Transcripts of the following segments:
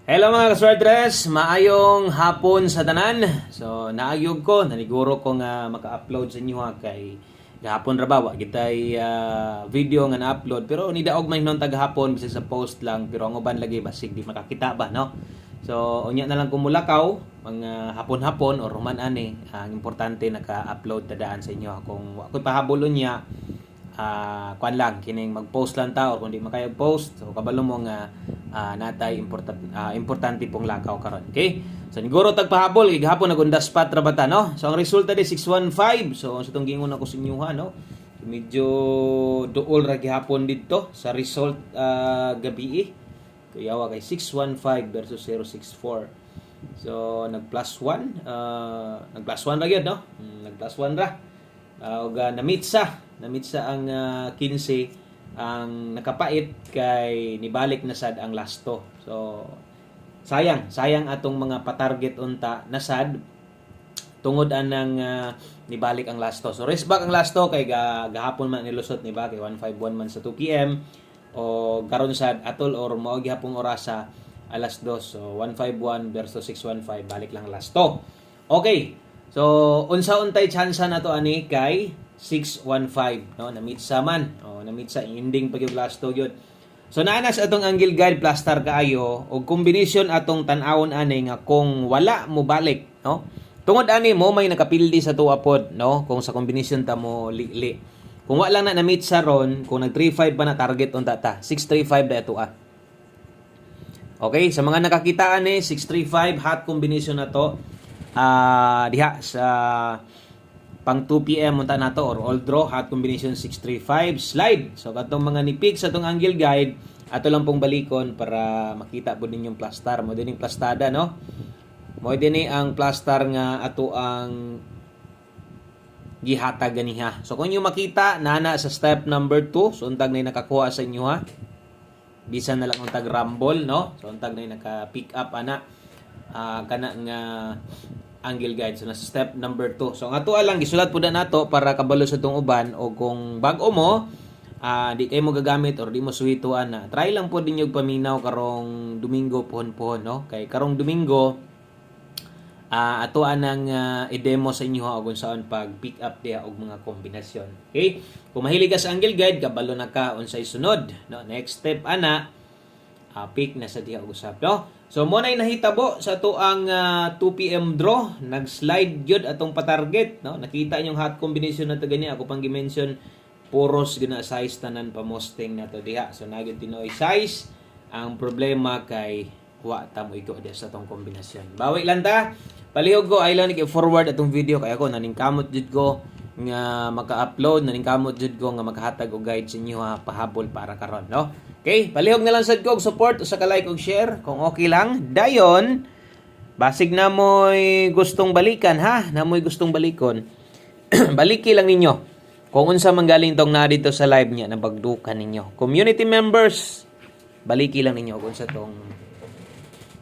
Hello mga kaswerdres, maayong hapon sa tanan. So naayog ko, naniguro ko nga maka-upload sa inyo kay gahapon ra ba wa kitay video nga na-upload pero ni daog may non tagahapon bisag sa post lang pero ang uban lagi basig di makakita ba no. So unya na lang kumulakaw mga hapon-hapon or man ani ang importante naka-upload tadaan sa inyo kung wa koy pahabol unya kuan lang kining mag-post lang ta or kung di makaya-post so kabalo mo nga natay importante pong lakaw karon. Okay? So niguro tagpahabol kay gihapon nagundas pat ra bata no. So ang resulta di 615. So sa tong gingon ako sa inyo no. So, medyo duol ra gihapon didto sa result gabi kuyawa kay 615 versus 064. So nag plus 1 nag plus 1 ra gyud no. Nag plus 1 ra. Og namitsa ang 15 ang nakapait kay nibalik na sad ang lasto. So sayang atong mga patarget unta nasad tungod anang nibalik ang lasto. So race back ang lasto kay gahapon man nilusot ni ba kay 151 man sa 2 PM o karon sad atol or mao gihapong orasa alas 2. So 151 versus 615 balik lang lasto. Okay. So unsa-untay tsansa nato ani kay 615 no namitsa man namitsa ending pag yung last to gyud. So naanas atong angle guide plaster kaayo og kombinasyon atong tan-awon ani nga kung wala mo balik no tungod ani mo may nakapildi sa tuwa pod no kung sa kombinasyon ta mo li kung wala na namitsa ron kung nag 35 pa na target unta ta 635 da ito Okay, sa mga nakakita ani 635 hot combination na to diha sa pang 2 PM unta nato or all draw hot combination 635 slide. So katong mga nipik sa tong angle guide ato lang pong balikon para makita po ninyong plastar mo din yung plastada no. Mo din ang plastar nga ato ang gihatag ganiha. So kung inyo makita nana sa step number 2 so untag na nakakuha sa inyo ha. Bisan na lang untag rumble no. So untag na naka pick up ana kana nga angle guide. So nasa step number 2. So ang ato lang gisulat pud nato para kabalo sa tong uban o kung bag-o mo di kay mo gagamit or di mo suwituan na. Try lang po din yung paminaw karong Domingo pohon-pohon no. Kay karong Domingo ato anang i-demo sa inyo og unsaon pag pick up diha og mga kombinasyon. Okay? Kung mahilig ka sa angle guide kabalo na ka unsay sunod no. Next step ana pick na sa diha og usap no. So mo nay nahitabo sa tuang 2 PM draw, nag-slide gyud atong pa-target no. Nakita niyo hot combination na to gani ako pang gi-mention puros gina size tanan pa mosting na to diha. So nagyud tinoy size. Ang problema kay wa ta mo iko diha sa tong kombinasyon. Bawi lang ta. Palihog ko ay lang i-forward atong video kay ako naningkamot jud ko nga maka-upload, naningkamot jud ko nga makahatag og guide sa inyo pahabol para karon no. Okay, palihog na lang sad ko og support usa ka like og share kung okay lang. Dayon basig na mo'y gustong balikan ha, na mo'y gustong balikon. Baliki lang ninyo. Kung unsa man galing tong na dito sa live niya na bagdukan ninyo. Community members, baliki lang ninyo kung unsa tong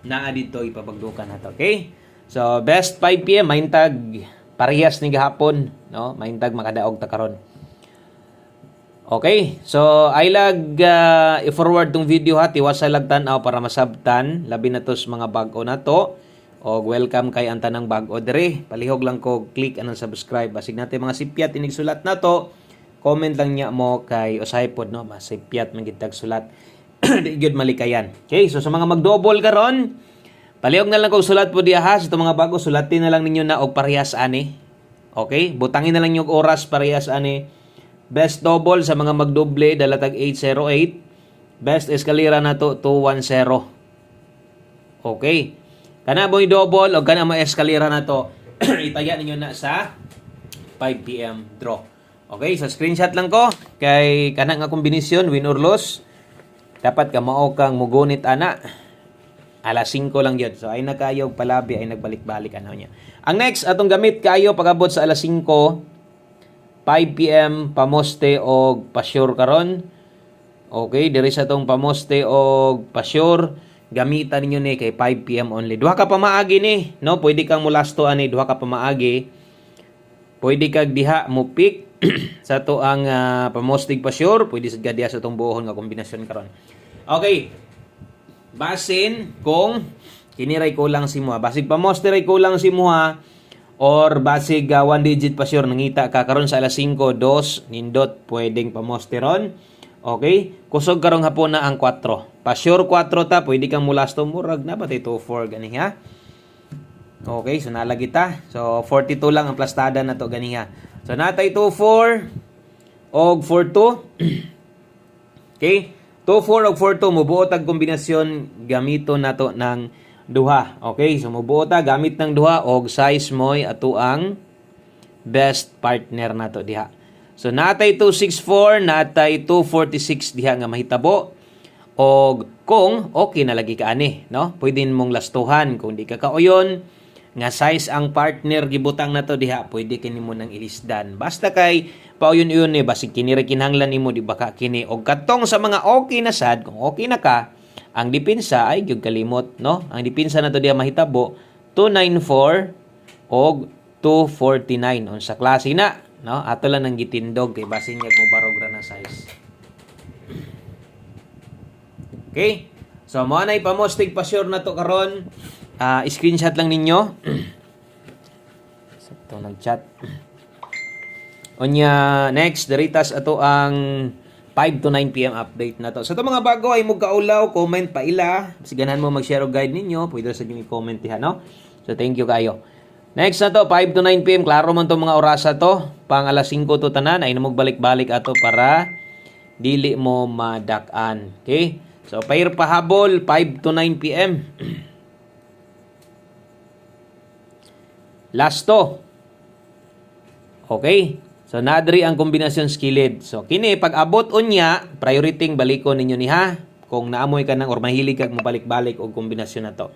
naa dito ipabagdukan nato. Okay? So best 5 PM maintag parehas ni gahapon no, maintag makadaog ta karon. Okay, so ay lag i-forward tong video ha, tiwasa lag tan-aw para masabtan labi na tos mga bag-o na to. Og welcome kay ang tanang bag-o dire. Palihog lang ko click anong subscribe basig natin mga sipyat inig sulat na to. Comment lang niya mo kay usahay pod no, masipyat man gid tag sulat. Di gyud malikayan. Okay, so sa mga mag-double karon, palihog na lang ko sulat po diha ha, sa mga bago sulatin na lang ninyo na og parehas ani. Okay, butangin na lang yung oras parehas ani. Best double sa mga magdoble dalatag 808. Best eskalera na to 210. Okay. Kana mo double o kana mo eskalera na to itaya ninyo na sa 5 PM draw. Okay, so screenshot lang ko kay kana nga kombinasyon win or loss. Dapat ka mao kang mugunit ana. Alas 5 lang yun. So ay nakayo palabi ay nagbalik-balik ano niya. Ang next atong gamit kayo pagabot sa alas 5 PM pamoste og pasure karon. Okay, diri sa tong pamoste og pasure gamitan ninyo ni kay 5 PM only. Duha ka pa maagi ni, no? Pwede kang mulasto ani duha ka pa maagi. Pwede kag diha mo pick sa to ang pamostig pasure, pwede sa diha sa tong buhon nga kombinasyon karon. Okay. basin kung kiniray kulang si muha. Basig pamosteray kulang si muha or basig 1 digit pa sure nangita ka karon sa alas 5, 2 nindot pwedeng pamosteron. Okay? Kusog karong hapon na ang 4. Pa sure 4 ta pwede kang mulasto murag na batay 2-4 gani ha. Okay, so nalagi ta. So 42 lang ang plastada na to gani ha. So natay 2-4 og 4-2. Okay? 2-4 og 4-2 mubuo tag kombinasyon gamito nato ng duha. Okay? So mubuo ta gamit ng duha og size moy ato ang best partner nato diha. So natay 264, natay 246 diha nga mahitabo. Og kung okay na lagi ka ani, no? Pwede mong lastuhan kung di ka kauyon nga size ang partner gibutang nato diha, pwede kini mo nang ilisdan. Basta kay pauyon-uyon ni basig kini ra kinahanglan nimo di baka kini og katong sa mga okay na sad, kung okay na ka, ang depensa ay gyud kalimot, no? Ang depensa nato diha mahitabo 294 og 249 unsa klase na, no? Ato lang nang gitindog kay basin niya mo barog ra na size. Okay? So mo na ipamostig pa sure na to karon. Screenshot lang ninyo. Sakto nag-chat. Onya next diritas ato ang 5 to 9 PM update na to. So ito mga bago ay mo kaulaw, comment pa ila. Siganan mo mag-share og guide ninyo, pwede sa gini comment diha no. So thank you kayo. Next na to 5 to 9 PM, klaro man to mga orasa to. Pang alas 5 to tanan ay namog balik-balik ato para dili mo madak-an. Okay? So pair pahabol 5 to 9 PM. Last to. Okay? So, nadri ang kombinasyon skilled. So, kini, pag abot unya, priority balikon ninyo ni ha. Kung naamoy ka nang or mahilig kag mabalik-balik og kombinasyon na to.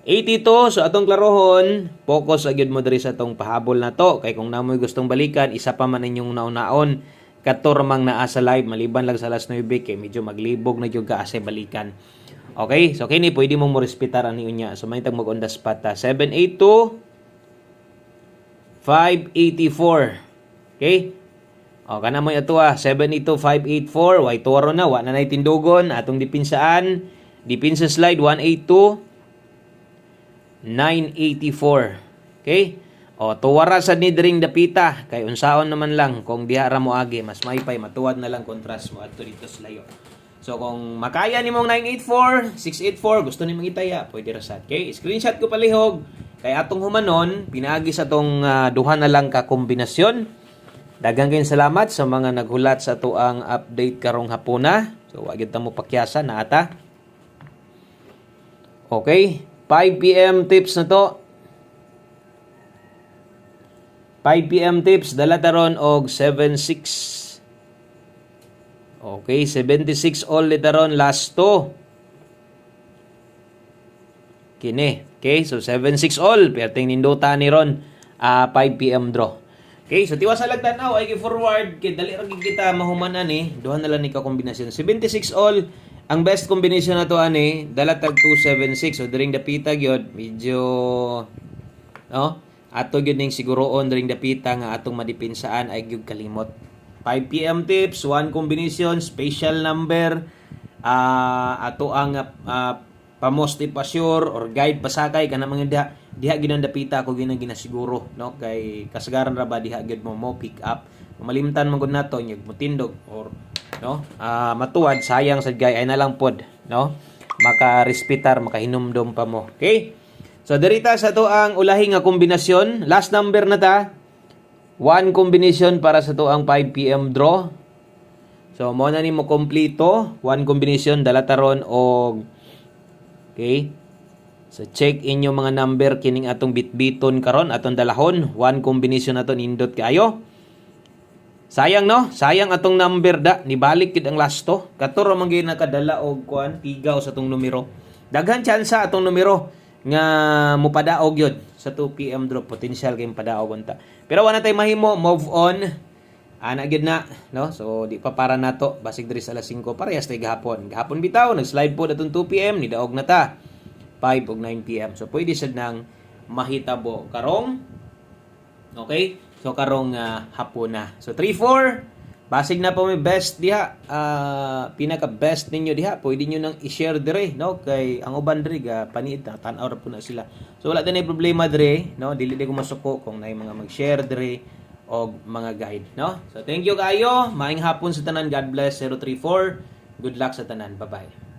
82, so atong klarohon, focus agad mo diri sa atong pahabol na to. Kay kung naamoy gustong balikan, isa pa man ninyong naon-naon, katormang naa sa live, maliban lang sa alas 9, kay medyo maglibog na yung kaase balikan. Okay? So, kini, pwede mo respetar ani unya. So, may tag mag-on the spot ha. 782, 584. Okay? O, kana mo ito 782-584. Way tuwaro na. Wa na nay tindugon. Atong dipinsaan. Dipinsa slide 182-984. Okay? O, tuwara sa nidring dapita. Kay unsaon naman lang. Kung diha ra mo agi, mas maipay. Matuwad na lang kontrast mo. Ato dito sa layo. So, kung makaya ni mong 984, 684, gusto ni mong itaya, pwede rasat. Okay? Screenshot ko palihog. Kaya atong humanon, pinagi sa atong duha na lang ka kombinasyon. Daghang kayong salamat sa mga naghulat sa ato ang update karong hapuna. So, wag mo pakyasa na ata. Okay. 5 PM tips na to. 5 PM tips, dala taron og 76. Okay, 76 all litaron last to. Kini. Okay, so 7-6 all. Perting nindota ni ron 5 PM draw. Okay, so tiwas sa lagtanaw ay forward kay dali ra kita mahumanan ni. Duha na lang ni ka kombinasyon. 76 all. Ang best combination na to ani, dala tag 276. So during dapita gyud medyo no? Ato gyud ning siguroon during dapita nga atong madipinsaan ay gyud kalimot. 5 PM tips, one combination, special number, ato ang pamosti pa sure or guide pasakay kana mga diha ginandapita ako ginasiguro no kay kasagaran ra ba diha gid mo pick up malimtan man gud nato nyug motindog or no matuwad sayang sad gay ay na lang pod no maka-respetar makahinumdom pa mo. Okay, so derita sa to ang ulahi nga kombinasyon, last number na ta, one combination para sa to ang 5 PM draw. So mo na nimo kompleto one combination dala taron og okay. So check inyo mga number kining atong bitbiton karon atong dalahon. One combination aton indot kayo. Sayang no? Sayang atong number da nibalik gid ang last to. Katuro man gyud nakadala og kuan tigaw sa atong numero. Daghan tsansa atong numero nga mopadaog gyud sa 2 PM drop potential kay padaog unta. Pero wala tay mahimo, move on. Ana gyud na no? So di pa para nato basig diri sa alas 5 parehas tay gahapon. Gahapon bitaw nag-slide pod atong 2 PM ni daog na ta. 5 ug 9 PM. So pwede sad nang mahitabo karong okay? So karong hapon na. So 3-4 Basig na po may best diha, pinaka best ninyo diha, pwede niyo nang i-share dire, no? Kay ang uban dire ga paniid na tan-aw ra po na sila. So wala din ay problema dire, no? Dili di ko masuko kung nay mga mag-share dire og mga guide, no? So thank you kayo. Maayong hapon sa tanan. God bless 034. Good luck sa tanan. Bye-bye.